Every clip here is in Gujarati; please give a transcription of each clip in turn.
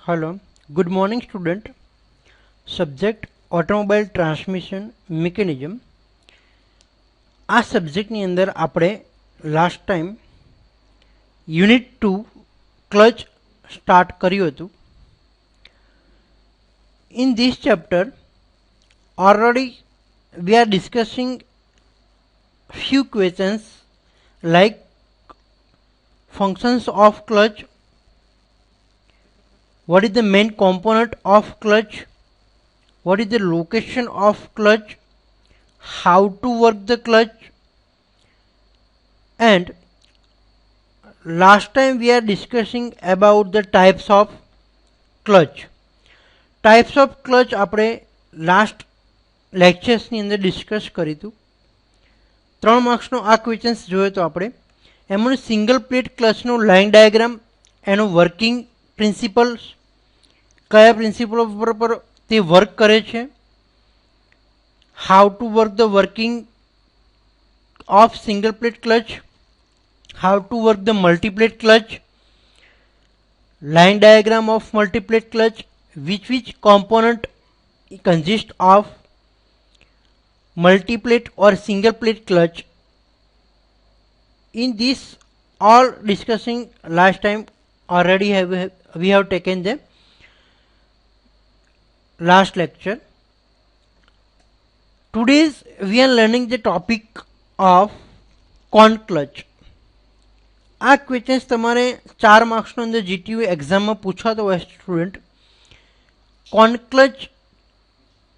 Hello, good morning student. Subject automobile transmission mechanism. આ સબ્જેક્ટની અંદર આપણે last time unit 2 clutch start કર્યું હતું. In this chapter already we are discussing few questions like functions of clutch, what is the main component of clutch, what is the location of clutch, how to work the clutch, and last time we are discussing about the types of clutch. Types of clutch આપણે લાસ્ટ લેક્ચર્સની અંદર ડિસ્કસ કર્યું હતું. 3 માર્ક્સનો આ ક્વેશ્ચન્સ જોયો તો આપણે એમાં સિંગલ પ્લેટ ક્લચનો લાઇન ડાયાગ્રામ, એનું વર્કિંગ પ્રિન્સિપલ્સ, કયા પ્રિન્સિપલો પર તે વર્ક કરે છે, how to work the working of single plate clutch, how to work the multi-plate clutch, line diagram of multi-plate clutch, which component consist of multi-plate or single plate clutch. In this all discussing last time already we have taken the last lecture. Today's we are learning the topic of con clutch. આ ક્વેશ્ચન્સ તમારે 4 માર્ક્સનો અંદર જીટીયુ એક્ઝામમાં પૂછાતો હોય સ્ટુડન્ટ. કોનક્લચ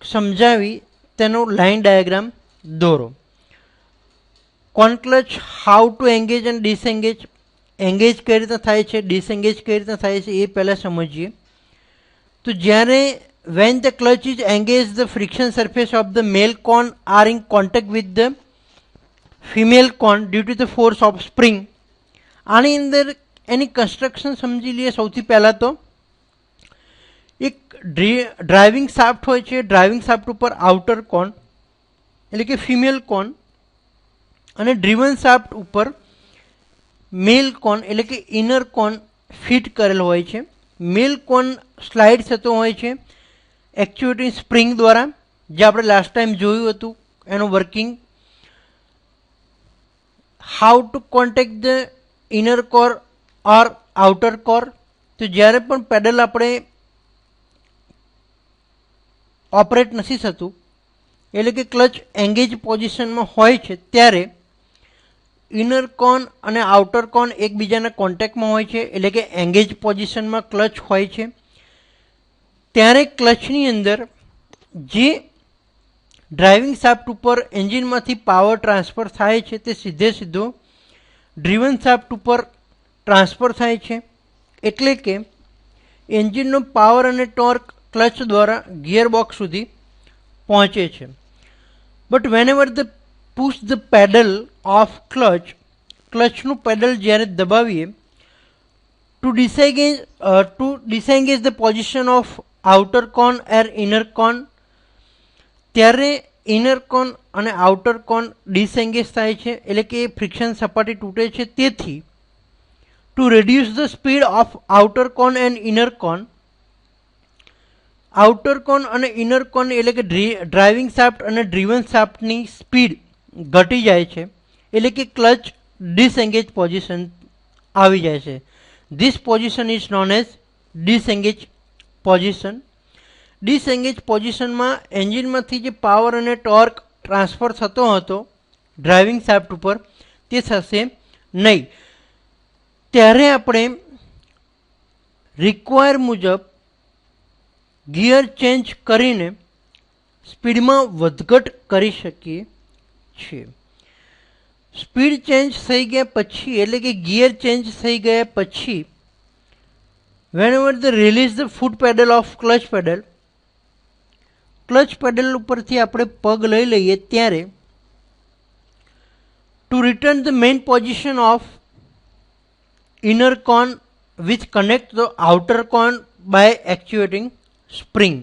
સમજાવી તેનો લાઇન ડાયાગ્રામ દોરો. Cone clutch how to engage and disengage, engage કઈ રીતના થાય છે, ડિસએંગેજ કઈ રીતના થાય છે એ પહેલાં સમજીએ. તો જ્યારે when the clutch is engage the friction surface of the male cone are in contact with the female cone due to the force of spring. આની અંદર એની કન્સ્ટ્રક્શન સમજી લઈએ. સૌથી પહેલાં તો એક ડ્રાઇવિંગ શાફ્ટ હોય છે. ડ્રાઇવિંગ શાફ્ટ ઉપર આઉટર કોન એટલે કે ફિમેલ કોન અને ડ્રીવન શાફ્ટ ઉપર મેલ કોન એટલે કે ઇનર કોન ફિટ કરેલ હોય છે. મેલ કોન સ્લાઇડ થતો હોય છે એક્ચ્યુએટિંગ સ્પ્રિંગ દ્વારા, જે આપણે લાસ્ટ ટાઈમ જોયું હતું એનું working. How to contact the inner core or outer core. તો જ્યારે પણ પેડલ આપણે ઓપરેટ નથી થતું એટલે કે ક્લચ એંગેજ પોઝિશનમાં હોય છે ત્યારે ઇનર કોન અને આઉટર કોન એકબીજાના કોન્ટેક્ટમાં હોય છે એટલે કે એંગેજ પોઝિશનમાં ક્લચ હોય છે. ત્યારે ક્લચની અંદર જે ડ્રાઇવિંગ શાફ્ટ ઉપર એન્જિનમાંથી પાવર ટ્રાન્સફર થાય છે તે સીધો ડ્રીવન શાફ્ટ ઉપર ટ્રાન્સફર થાય છે. એટલે કે એન્જિનનો પાવર અને ટોર્ક ક્લચ દ્વારા ગિયરબોક્સ સુધી પહોંચે છે. But whenever the push the pedal of clutch, ક્લચનું પેડલ જ્યારે દબાવીએ to disengage the position of outer cone or inner cone, ત્યારે ઇનર કોન અને આઉટર કોન ડિસએંગેજ થાય છે એટલે કે ફ્રિક્શન સપાટી તૂટે છે. તેથી to reduce the speed of outer cone and inner cone, outer cone અને ઇનર કોન એટલે કે ડ્રાઇવિંગ શાફ્ટ અને ડ્રીવન શાફ્ટની સ્પીડ ઘટી જાય છે એટલે કે ક્લચ ડિસએંગેજ પોઝિશન આવી જાય છે. This position is known as disengage position. Disengage પોઝિશનમાં એન્જિનમાંથી જે પાવર અને ટોર્ક ટ્રાન્સફર થતો હતો ડ્રાઇવિંગ શાફ્ટ ઉપર તે થશે નહીં. ત્યારે આપણે રિક્વાયર મુજબ ગિયર ચેન્જ કરીને સ્પીડમાં વધઘટ કરી શકીએ છીએ. સ્પીડ ચેન્જ થઈ ગયા પછી એટલે કે ગિયર ચેન્જ થઈ ગયા પછી whenever the release the foot pedal of clutch pedal, clutch pedal ઉપરથી આપણે પગ લઈ લઈએ ત્યારે to return the main position of inner cone which connect the outer cone by actuating spring,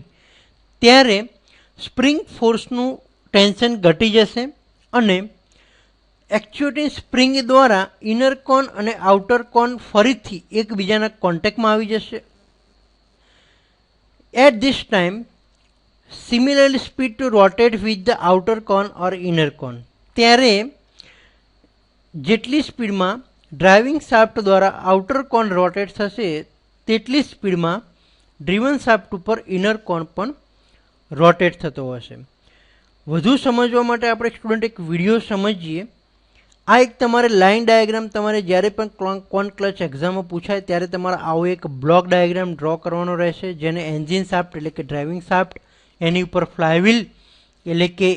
ત્યારે સ્પ્રિંગ ફોર્સનું ટેન્શન ઘટી જશે અને एक्चुएटिंग स्प्रिंग द्वारा इनर कोन और आउटर कोन फरीथी एकबीजाना कॉन्टेक्ट में आवी जशे। At this time, similarly speed to rotate with the outer cone or inner cone. ત્યારે જેટલી સ્પીડમાં ડ્રાઇવિંગ શાફ્ટ દ્વારા આઉટર કોન રોટેટ થશે તેટલી સ્પીડમાં ડ્રીવન શાફ્ટ ઉપર ઇનર કોન પણ રોટેટ થતો હશે. વધુ સમજવા માટે આપણે સ્ટુડન્ટ એક વિડીયો સમજીએ. આ એક તમારે લાઇન ડાયાગ્રામ તમારે જ્યારે પણ કોન ક્લચ એક્ઝામમાં પૂછાય ત્યારે તમારે આવો એક બ્લોક ડાયાગ્રામ ડ્રો કરવાનો રહેશે, જેને એન્જિન શાફ્ટ એટલે કે ડ્રાઇવિંગ શાફ્ટ, એની ઉપર ફ્લાયવ્હીલ એટલે કે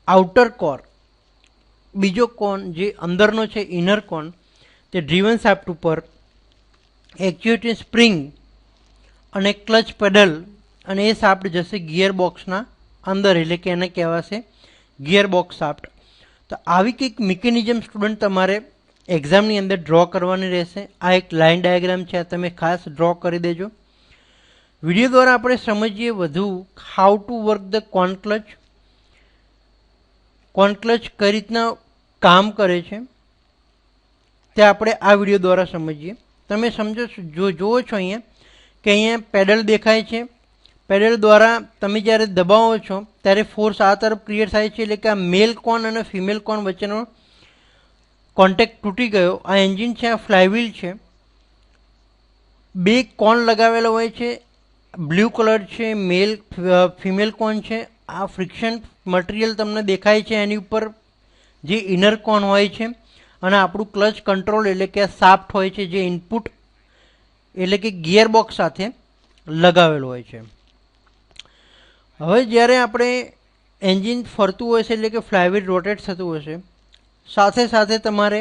આઉટર કોર, બીજો કોન જે અંદરનો છે ઇનર કોન તે ડ્રીવન શાફ્ટ ઉપર, એક્ચ્યુએટિંગ સ્પ્રિંગ અને ક્લચ પેડલ, અને એ શાફ્ટ જશે ગિયર બોક્સના અંદર એટલે કે એને કહેવાશે ગિયર બોક્સ શાફ્ટ. તો આવી કંઈક મિકેનિઝમ સ્ટુડન્ટ તમારે એક્ઝામની અંદર ડ્રો કરવાની રહેશે. આ એક લાઇન ડાયાગ્રામ છે, આ તમે ખાસ ડ્રો કરી દેજો. વિડીયો દ્વારા આપણે સમજીએ વધુ how to work the cone clutch. Cone clutch કઈ રીતના કામ કરે છે તે આપણે આ વિડીયો દ્વારા સમજીએ. તમે સમજો જુઓ છો અહીંયા કે અહીંયા પેડલ દેખાય છે. પેડલ દ્વારા તમે જ્યારે દબાવો છો ત્યારે ફોર્સ આ તરફ ક્રિએટ થાય છે, એટલે કે આ મેલ કોન અને ફિમેલ કોન વચ્ચેનો કોન્ટેક્ટ તૂટી ગયો. આ એન્જિન છે, આ ફ્લાયવ્હીલ છે, બે કોન લગાવેલો હોય છે, બ્લુ કલર છે, મેલ ફિમેલ કોન છે. આ ફ્રિક્શન મટીરિયલ તમને દેખાય છે, એની ઉપર જે ઇનર કોન હોય છે, અને આપણું ક્લચ કંટ્રોલ એટલે કે આ શાફ્ટ હોય છે જે ઇનપુટ એટલે કે ગિયર બોક્સ સાથે લગાવેલું હોય છે. હવે જ્યારે આપણે એન્જિન ફરતું હોય છે એટલે કે ફ્લાયવ્હીલ રોટેટ થતું હશે, સાથે સાથે તમારે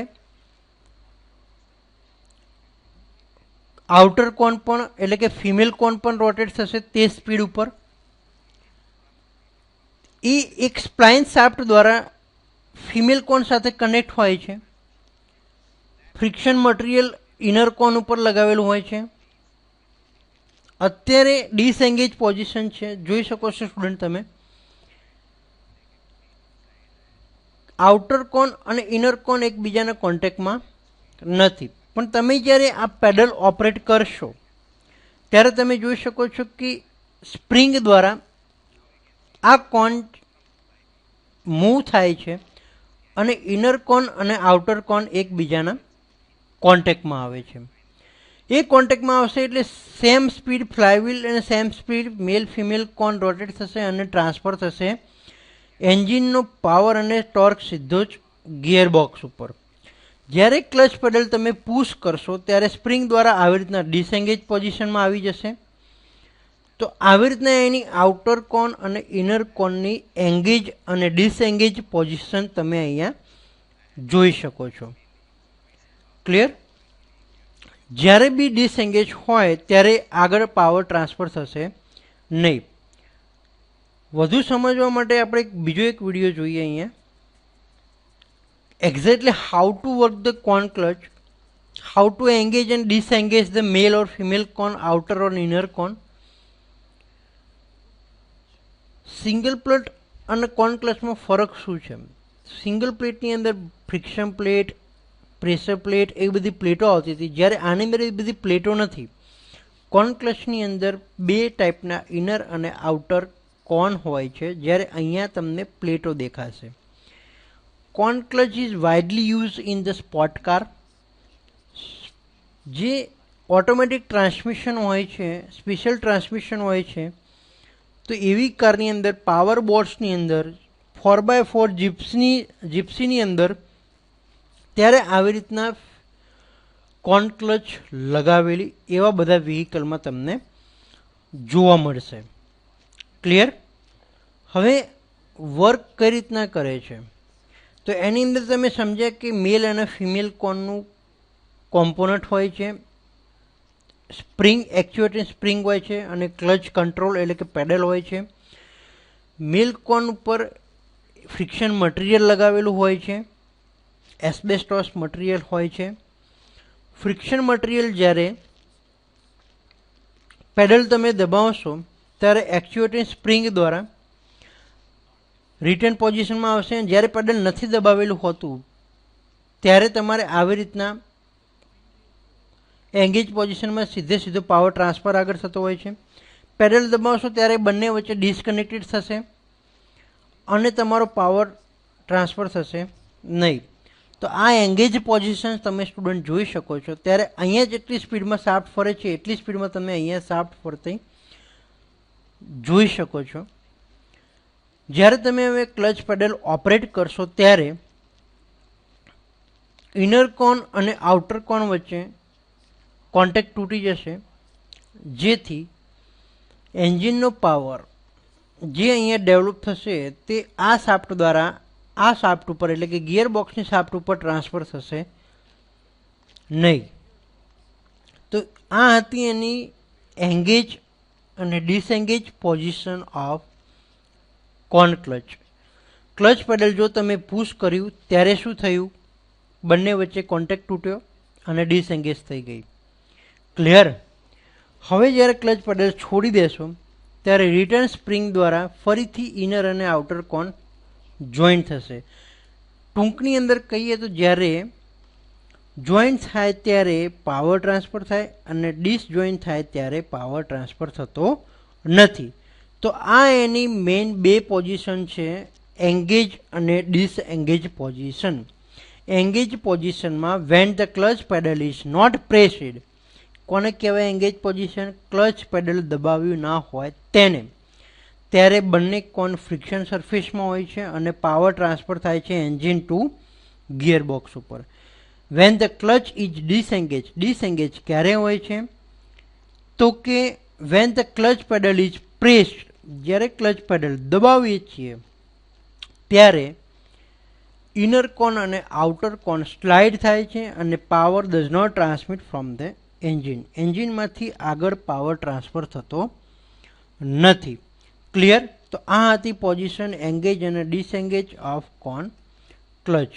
આઉટર કોન પણ એટલે કે ફિમેલ કોન પણ રોટેટ થશે તે સ્પીડ ઉપર. એ એક સ્પ્લાઇન શાફ્ટ દ્વારા ફિમેલ કોન સાથે કનેક્ટ હોય છે. ફ્રિક્શન મટીરિયલ ઇનર કોન ઉપર લગાવેલું હોય છે. અત્યારે ડિસએંગેજ પોઝિશન છે, જોઈ શકો છો સ્ટુડન્ટ તમે. આઉટર કોન અને ઇનર કોન એકબીજાના કોન્ટેક્ટમાં નથી, પણ તમે જ્યારે આ પેડલ ઓપરેટ કરશો ત્યારે તમે જોઈ શકો છો કે સ્પ્રિંગ દ્વારા આ કોન મૂવ થાય છે અને ઇનર કોન અને આઉટર કોન એકબીજાના કોન્ટેક્ટમાં આવે છે. એ કોન્ટેક્ટમાં આવશે એટલે સેમ સ્પીડ ફ્લાયવ્હીલ અને સેમ સ્પીડ મેલ ફિમેલ કોન રોટેટ થશે અને ટ્રાન્સફર થશે એન્જિનનો પાવર અને ટોર્ક સીધો જ ગિયર બોક્સ ઉપર. જ્યારે ક્લચ પેડલ તમે પુશ કરશો ત્યારે સ્પ્રિંગ દ્વારા આવી રીતના ડિસએંગેજ પોઝિશનમાં આવી જશે. તો આવી રીતના એની આઉટર કોન અને ઇનર કોનની એંગેજ અને ડિસએંગેજ પોઝિશન તમે અહીંયા જોઈ શકો છો. ક્લિયર? જ્યારે બી ડિસએંગેજ હોય ત્યારે આગળ પાવર ટ્રાન્સફર થશે નહીં. વધુ સમજવા માટે આપણે બીજો એક વિડીયો જોઈએ અહીંયા. Exactly how to work the cone clutch, how to engage and disengage the male or female cone, outer or inner cone. Single plate અને કોન ક્લચમાં ફરક શું છે? સિંગલ પ્લેટની અંદર ફ્રિક્શન પ્લેટ, પ્રેશર પ્લેટ એ બધી પ્લેટો આવતી હતી, જ્યારે આની અંદર એ બધી પ્લેટો નથી. કોન ક્લચની અંદર બે ટાઈપના ઇનર અને આઉટર કોન હોય છે, જ્યારે અહીંયા તમને પ્લેટો દેખાશે. Cone clutch is widely use in the sport car. જે ઓટોમેટિક ટ્રાન્સમિશન હોય છે, સ્પેશિયલ ટ્રાન્સમિશન હોય છે, તો એવી કારની અંદર પાવર બોર્ડ્સની અંદર 4x4 જીપ્સીની અંદર ત્યારે આવી રીતના કોન ક્લચ લગાવેલી એવા બધા વ્હીકલમાં તમને જોવા મળશે. ક્લિયર? હવે વર્ક કઈ રીતના કરે છે તો એની અંદર તમે સમજ્યા કે મેલ અને ફિમેલ કોનનું કોમ્પોનન્ટ હોય છે, સ્પ્રિંગ એક્ચ્યુએટિંગ સ્પ્રિંગ હોય છે અને ક્લચ કંટ્રોલ એટલે કે પેડલ હોય છે. મેલ કોન ઉપર ફ્રિક્શન મટીરિયલ લગાવેલું હોય છે, એસ્બેસ્ટોસ મટીરિયલ હોય છે. ફ્રિક્શન મટીરિયલ જ્યારે પેડલ તમે દબાવશો ત્યારે એક્ચ્યુએટિંગ સ્પ્રિંગ દ્વારા રિટર્ન પોઝિશનમાં આવશે. જ્યારે પેડલ નથી દબાવેલું હોતું ત્યારે તમારે આવી રીતના એંગેજ પોઝિશનમાં સીધો પાવર ટ્રાન્સફર આગળ થતો હોય છે. પેડલ દબાવશો ત્યારે બંને વચ્ચે ડિસ્કનેક્ટેડ થશે અને તમારો પાવર ટ્રાન્સફર થશે નહીં. તો આ એંગેજ પોઝિશન તમે સ્ટુડન્ટ જોઈ શકો છો. ત્યારે અહીંયા જેટલી સ્પીડમાં શાફ્ટ ફરે છે એટલી સ્પીડમાં તમે અહીંયા શાફ્ટ ફરતી જોઈ શકો છો. જ્યારે તમે હવે ક્લચ પેડલ ઓપરેટ કરશો ત્યારે ઇનર કોન અને આઉટર કોન વચ્ચે કોન્ટેક્ટ તૂટી જશે, જેથી એન્જિનનો પાવર જે અહીંયા ડેવલપ થશે તે આ શાફ્ટ દ્વારા આ શાફ્ટ ઉપર એટલે કે ગિયર બોક્સની શાફ્ટ ઉપર ટ્રાન્સફર થશે નહીં. તો આ હતી એની એંગેજ અને disengage position of cone clutch. Clutch pedal જો તમે પુશ કર્યું ત્યારે શું થયું? બંને વચ્ચે કોન્ટેક્ટ તૂટ્યો અને ડિસએંગેજ થઈ ગઈ. ક્લિયર? હવે જ્યારે ક્લચ પેડલ છોડી દેશો ત્યારે રિટર્ન સ્પ્રિંગ દ્વારા ફરીથી ઇનર અને આઉટર કોન જોઈન્ટ થશે. ટૂંકની અંદર કહીએ તો જ્યારે જોઈન્ટ થાય ત્યારે પાવર ટ્રાન્સફર થાય અને ડિસજોઈન્ટ થાય ત્યારે પાવર ટ્રાન્સફર થતો નથી. તો આ એની મેઇન બે પોઝિશન છે, એંગેજ અને ડિસએંગેજ પોઝિશન. એંગેજ પોઝિશનમાં when the clutch pedal is not pressed, કોને કહેવાય એંગેજ પોઝિશન? ક્લચ પેડલ દબાવ્યું ના હોય તેને. ત્યારે બંને કોન ફ્રિક્શન સરફેસમાં હોય છે અને પાવર ટ્રાન્સફર થાય છે એન્જિન ટુ ગિયર બોક્સ ઉપર. વેન ધ ક્લચ ઇઝ ડિસએંગેજ, ડિસએંગેજ ક્યારે હોય છે? તો કે van the clutch pedal is pressed, જ્યારે ક્લચ પેડલ દબાવીએ છીએ ત્યારે ઇનર કોન અને આઉટર કોન સ્લાઇડ થાય છે અને power does not transmit from the engine, એન્જિનમાંથી આગળ પાવર ટ્રાન્સફર થતો નથી. ક્લિયર? તો આ હતી પોઝિશન એંગેજ અને disengage of cone clutch.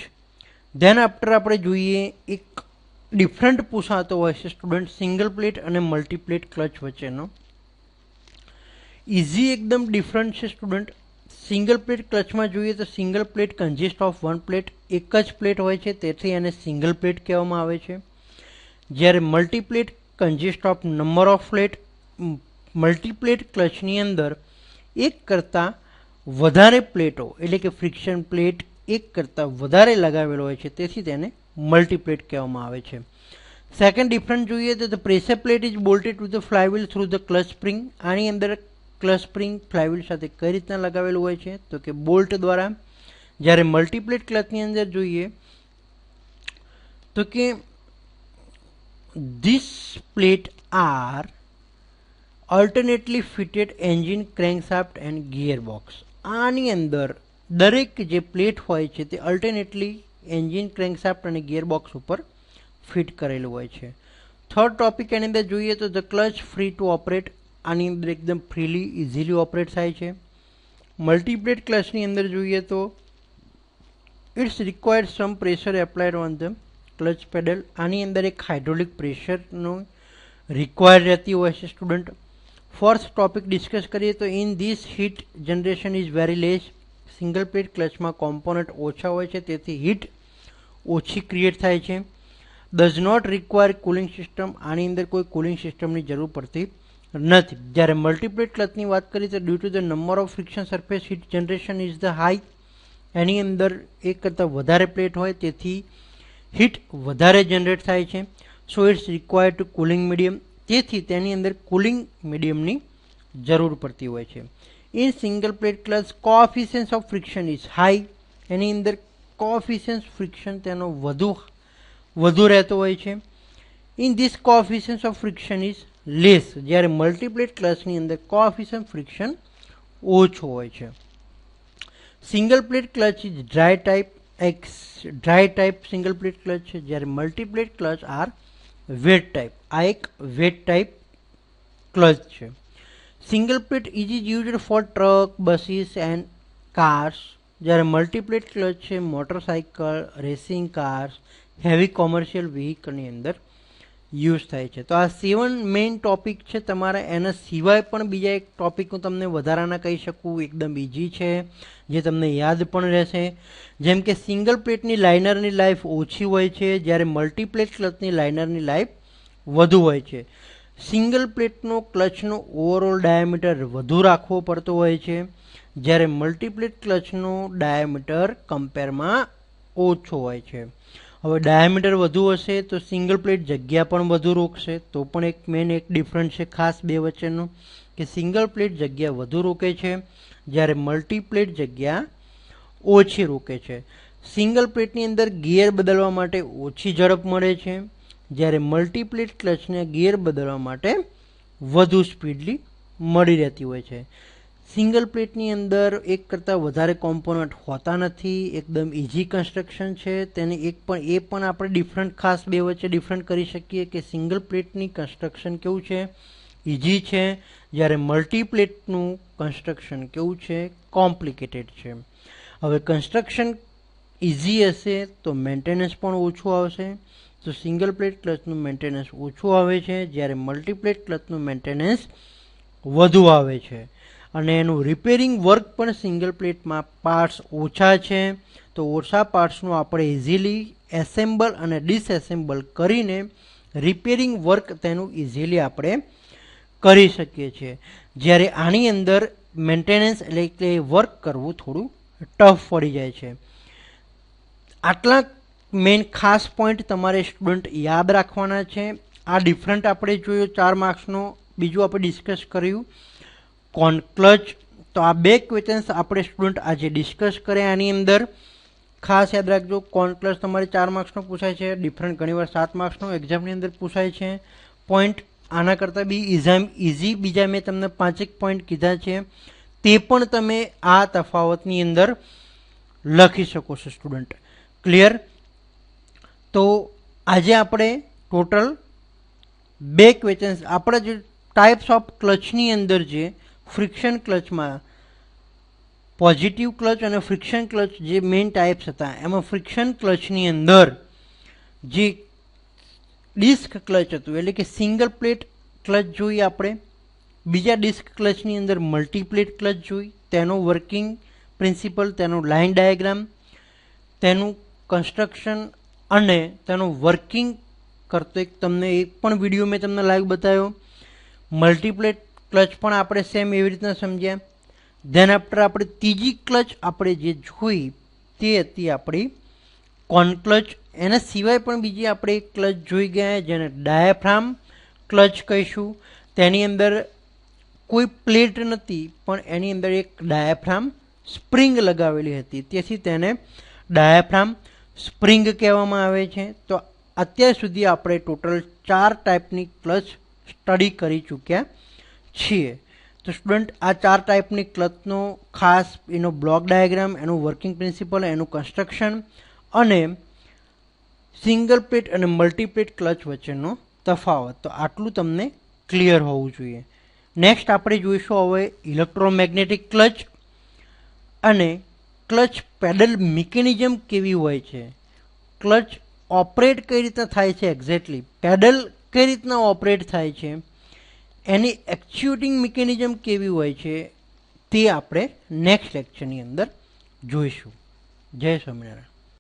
Then after આપણે જોઈએ એક ડિફરન્ટ પૂછાતો હોય છે સ્ટુડન્ટ સિંગલ પ્લેટ અને મલ્ટીપ્લેટ ક્લચ વચ્ચેનો. ઇઝી એકદમ ડિફરન્ટ છે સ્ટુડન્ટ. સિંગલ પ્લેટ ક્લચમાં જોઈએ તો single plate consist of one plate, એક જ પ્લેટ હોય છે તેથી એને સિંગલ પ્લેટ કહેવામાં આવે છે. જ્યારે multiplate કન્ઝિસ્ટ of number of plate, multiplate ક્લચની અંદર એક કરતાં વધારે પ્લેટો એટલે કે ફ્રિક્શન પ્લેટ એક કરતાં વધારે લગાવેલો હોય છે તેથી તેને મલ્ટીપ્લેટ કહેવામાં આવે છે. સેકન્ડ ડિફરન્સ જોઈએ તો the pressure plate is bolted to the flywheel through the clutch spring. આની અંદર ક્લચ સ્પ્રિંગ ફ્લાયવ્હીલ સાથે કઈ રીતના લગાવેલું હોય છે? તો કે બોલ્ટ દ્વારા. જ્યારે મલ્ટીપ્લેટ ક્લચની અંદર જોઈએ તો કે this plate are alternately fitted engine, crankshaft and gearbox. આની અંદર દરેક જે પ્લેટ હોય છે તે અલ્ટરનેટલી એન્જિન, ક્રેન્કશાફ્ટ અને ગિયરબોક્સ ઉપર ફિટ કરેલું હોય છે. થર્ડ ટોપિક એની અંદર જોઈએ તો the clutch free two operate. આની અંદર એકદમ ફ્રીલી ઇઝીલી ઓપરેટ થાય છે. મલ્ટીપ્લેટ ક્લચની અંદર જોઈએ તો it's required some pressure applied on the clutch pedal. આની અંદર એક હાઇડ્રોલિક પ્રેશરનું રિક્વાયર્ડ રહેતી હોય છે સ્ટુડન્ટ. ફોર્થ ટોપિક ડિસ્કસ કરીએ તો in this heat generation is very less. Single plate ક્લચમાં કોમ્પોનન્ટ ઓછા હોય છે તેથી હીટ ઓછી ક્રિએટ થાય છે. Does not require cooling system. આની અંદર કોઈ કુલિંગ સિસ્ટમની જરૂર પડતી નથી. જ્યારે મલ્ટીપ્લેટ ક્લચની વાત કરીએ તો due to the number of friction surface heat generation is the high. એની અંદર એક કરતાં વધારે પ્લેટ હોય તેથી હીટ વધારે જનરેટ થાય છે. So it's required to cooling medium. તેથી તેની અંદર કુલિંગ મીડિયમની જરૂર પડતી હોય છે. In single plate clutch coefficient of friction is high. એની અંદર કોએફિશિયન્ટ ફ્રિક્શન તેનો વધુ રહેતો હોય છે. In this coefficient of friction is less. જ્યારે મલ્ટીપ્લેટ ક્લચની અંદર કોએફિશિયન્ટ ફ્રિક્શન ઓછો હોય છે. Single plate clutch is dry type single plate clutch છે. જ્યારે multiplate clutch are wet type. આ એક વેટ ટાઈપ ક્લચ છે. Single plate is used for truck, buses and cars. જ્યારે મલ્ટીપ્લેટ ક્લચ છે motorcycle, racing cars, heavy commercial વ્હીકલની અંદર યુઝ થાય છે. તો આ 7 મેઇન ટોપિક છે તમારા. એના સિવાય પણ બીજા એક ટોપિક હું તમને વધારાના કહી શકું, એકદમ ઇઝી છે જે તમને યાદ પણ રહેશે. જેમ કે સિંગલ પ્લેટની લાઇનરની લાઈફ ઓછી હોય છે જ્યારે મલ્ટીપ્લેટ ક્લચની લાઇનરની લાઈફ વધુ હોય છે. સિંગલ પ્લેટનો ક્લચનો ઓવરઓલ ડાયામીટર વધુ રાખવો પડતો હોય છે, જ્યારે મલ્ટીપ્લેટ ક્લચનો ડાયામીટર કમ્પેરમાં ઓછો હોય છે. હવે ડાયામીટર વધુ હશે તો સિંગલ પ્લેટ જગ્યા પણ વધુ રોકશે, તો પણ એક મેઇન એક ડિફરન્સ છે ખાસ બે વચ્ચેનો, કે સિંગલ પ્લેટ જગ્યા વધુ રોકે છે જ્યારે મલ્ટીપ્લેટ જગ્યા ઓછી રોકે છે. સિંગલ પ્લેટની અંદર ગિયર બદલવા માટે ઓછી ઝડપ મળે છે, જ્યારે મલ્ટીપ્લેટ ક્લચને ગિયર બદલવા માટે વધુ સ્પીડલી મળી રહેતી હોય છે. સિંગલ પ્લેટની અંદર એક કરતાં વધારે કોમ્પોનન્ટ હોતા નથી, એકદમ ઇઝી કન્સ્ટ્રક્શન છે. તેને એ પણ આપણે ડિફરન્ટ ખાસ બે વચ્ચે ડિફરન્ટ કરી શકીએ કે સિંગલ પ્લેટની કન્સ્ટ્રક્શન કેવું છે, ઇઝી છે, જ્યારે મલ્ટીપ્લેટનું કન્સ્ટ્રક્શન કેવું છે, કોમ્પ્લિકેટેડ છે. હવે કન્સ્ટ્રક્શન ઇઝી હશે તો મેન્ટેનન્સ પણ ઓછું આવશે, તો સિંગલ પ્લેટ ક્લચનું મેન્ટેનન્સ ઓછું આવે છે, જ્યારે મલ્ટીપ્લેટ ક્લચનું મેન્ટેનન્સ વધુ આવે છે. અને એનું રિપેરિંગ વર્ક પણ સિંગલ પ્લેટમાં પાર્ટ્સ ઓછા છે, તો ઓછા પાર્ટ્સનું આપણે ઇઝીલી એસેમ્બલ અને ડિસએસેમ્બલ કરીને રિપેરિંગ વર્ક તેનું ઇઝીલી આપણે કરી શકીએ છીએ, જ્યારે આની અંદર મેન્ટેનન્સ એટલે કે વર્ક કરવું થોડું ટફ પડી જાય છે. આટલા મેઇન ખાસ પોઈન્ટ તમારે સ્ટુડન્ટ યાદ રાખવાના છે. આ ડિફરન્ટ આપણે જોયો 4 માર્ક્સનો. બીજું આપણે ડિસ્કસ કર્યું કોન્ક્લચ. તો આ બે ક્વેશ્ચન્સ આપણે સ્ટુડન્ટ આજે ડિસ્કસ કર્યા. આની અંદર ખાસ યાદ રાખજો કોન્ક્લચ તમારે 4 માર્ક્સનો પૂછાય છે, ડિફરન્ટ ઘણીવાર 7 માર્ક્સનો એક્ઝામની અંદર પૂછાય છે. પોઈન્ટ આના કરતાં બી ઇઝી બીજા મેં તમને 5 પોઈન્ટ કીધા છે, તે પણ તમે આ તફાવતની અંદર લખી શકો છો સ્ટુડન્ટ. ક્લિયર? તો આજે આપણે ટોટલ બે ક્વેશ્ચન્સ આપણા જે ટાઈપ્સ ઓફ ક્લચની અંદર જે ફ્રિક્શન ક્લચમાં પોઝિટિવ ક્લચ અને ફ્રિક્શન ક્લચ જે મેઇન ટાઈપ્સ હતા, એમાં ફ્રિક્શન ક્લચની અંદર જે ડિસ્ક ક્લચ હતું એટલે કે સિંગલ પ્લેટ ક્લચ જોઈ આપણે, બીજા ડિસ્ક ક્લચની અંદર મલ્ટીપ્લેટ ક્લચ જોઈ, તેનો વર્કિંગ પ્રિન્સિપલ, તેનો લાઇન ડાયાગ્રામ, તેનું કન્સ્ટ્રક્શન અને તેનું વર્કિંગ કરતો એક તમને એક પણ વિડીયો મેં તમને લાઈવ બતાવ્યો. મલ્ટીપ્લેટ ક્લચ પણ આપણે સેમ એવી રીતના સમજ્યા. ધેન આફ્ટર આપણે ત્રીજી ક્લચ આપણે જે જોઈ તે હતી આપણી કોન્ક્લચ. એના સિવાય પણ બીજી આપણે એક ક્લચ જોઈ ગયા જેને ડાયાફ્રામ ક્લચ કહીશું. તેની અંદર કોઈ પ્લેટ નથી પણ એની અંદર એક ડાયાફ્રામ સ્પ્રિંગ લગાવેલી હતી, તેથી તેને ડાયાફ્રામ સ્પ્રિંગ કહેવામાં આવે છે. તો અત્યાર સુધી આપણે ટોટલ 4 ટાઈપની ક્લચ સ્ટડી કરી ચૂક્યા છીએ. તો સ્ટુડન્ટ આ 4 ટાઈપની ક્લચનો ખાસ એનો બ્લોક ડાયાગ્રામ, એનું વર્કિંગ પ્રિન્સિપલ, એનું કન્સ્ટ્રક્શન અને સિંગલ પ્લેટ અને મલ્ટીપ્લેટ ક્લચ વચ્ચેનો તફાવત, તો આટલું તમને ક્લિયર હોવું જોઈએ. નેક્સ્ટ આપણે જોઈશું હવે ઇલેક્ટ્રોમેગ્નેટિક ક્લચ અને ક્લચ પેડલ મિકેનિઝમ કેવી હોય છે, ક્લચ ઓપરેટ કઈ રીતના થાય છે, એક્ઝેક્ટલી પેડલ કઈ રીતના ઓપરેટ થાય છે, એની એક્ચ્યુએટિંગ મિકેનિઝમ કેવી હોય છે, તે આપણે નેક્સ્ટ લેક્ચરની અંદર જોઈશું. જય સ્વામિનારાયણ.